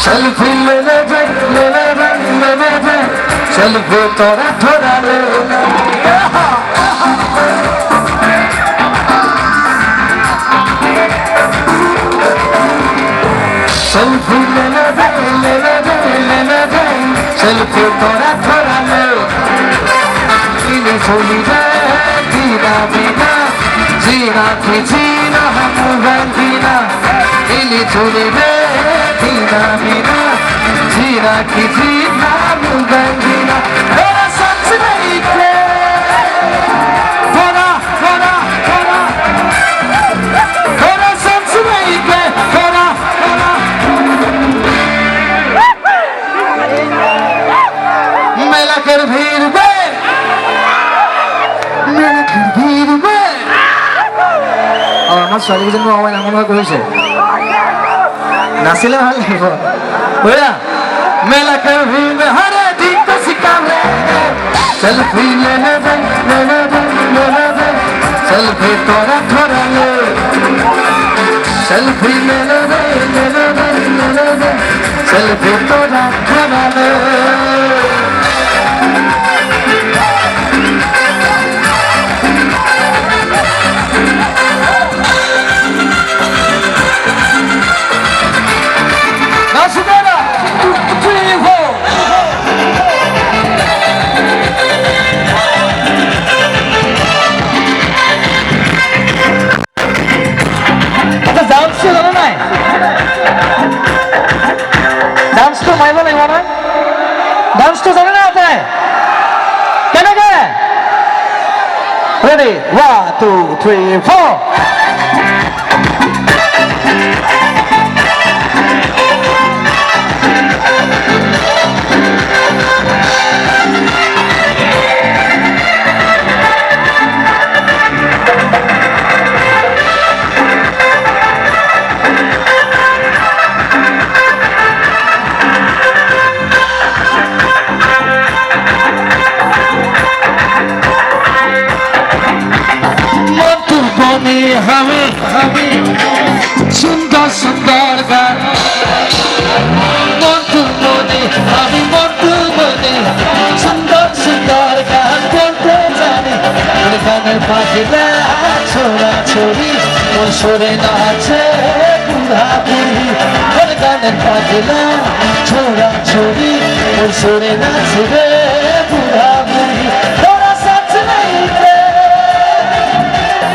selfie लेने जाए selfie तोरा थोड़ा ले सेल्फी लेने जाए सेल्फी तोरा थोड़ा ले इन्हें छोड़ी जाए जीना जीना जीना की जीना हम जीना इन्हें छोड़ी जाए जीना जीना जीना की जीना हम जीना मेरा सच नहीं थे थोड़ा थोड़ा थोड़ा थोड़ा सच नहीं थे थोड़ा थोड़ा मेला कर भीड़ में मेला कर भीड़ में और আমার ছোৱালীৰ জন্য আমাৰ নামন কৰিছে নাছিলে ভাল লাগিব ওয়া मेला कर भीड़ में हरे दिन को सिखावे सेल्फी लेने दे सेल्फी तोरा थोड़ा ले सेल्फी लेने दे सेल्फी तोरा थोड़ा ले डांस तो समझ में आता है क्या ना क्या रेडी 1 2 3 4 हमें सुंदर सुंदर गान मोटू मोने हमें मोटू मोने सुंदर सुंदर गान बोलते जाने गाने पागला छोरा छोरी वो सोरे नाचे बुढ़ा बुढ़ी गाने पागला छोरा छोरी वो सोरे नाचे बुढ़ा बुढ़ी थोड़ा सच नहीं थे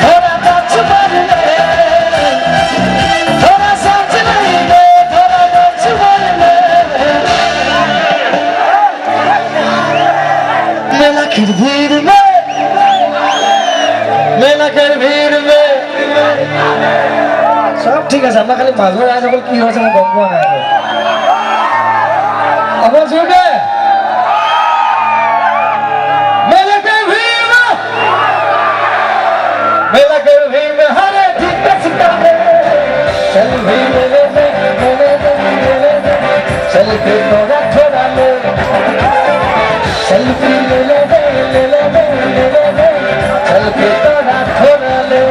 थोड़ा सच भीड़ में मेला कर भीड़ में सब ठीक है আমরা খালি মাঝে আছে বল কি হয়েছে গম পাওয়া নাই আবার শুনে मेला कर भीड़ में हरे ठीक सिक्का में सेल्फी ले सेल्फी तोरा थोड़ा ले सेल्फी ले सेल्फी तोरा थोड़ा ले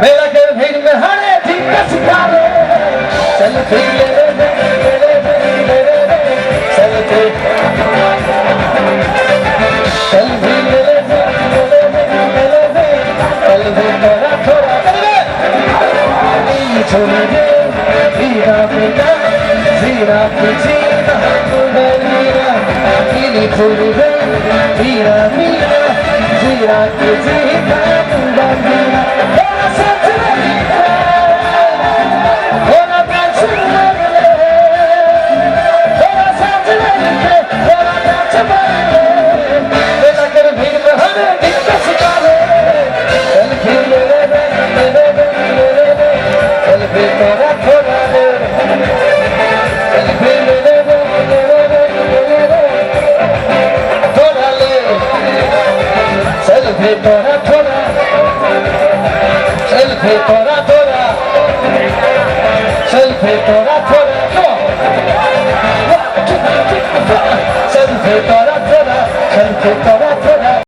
मेला के भीड़ में हरे ठीक सिखा दे सेल्फी ले Selfie,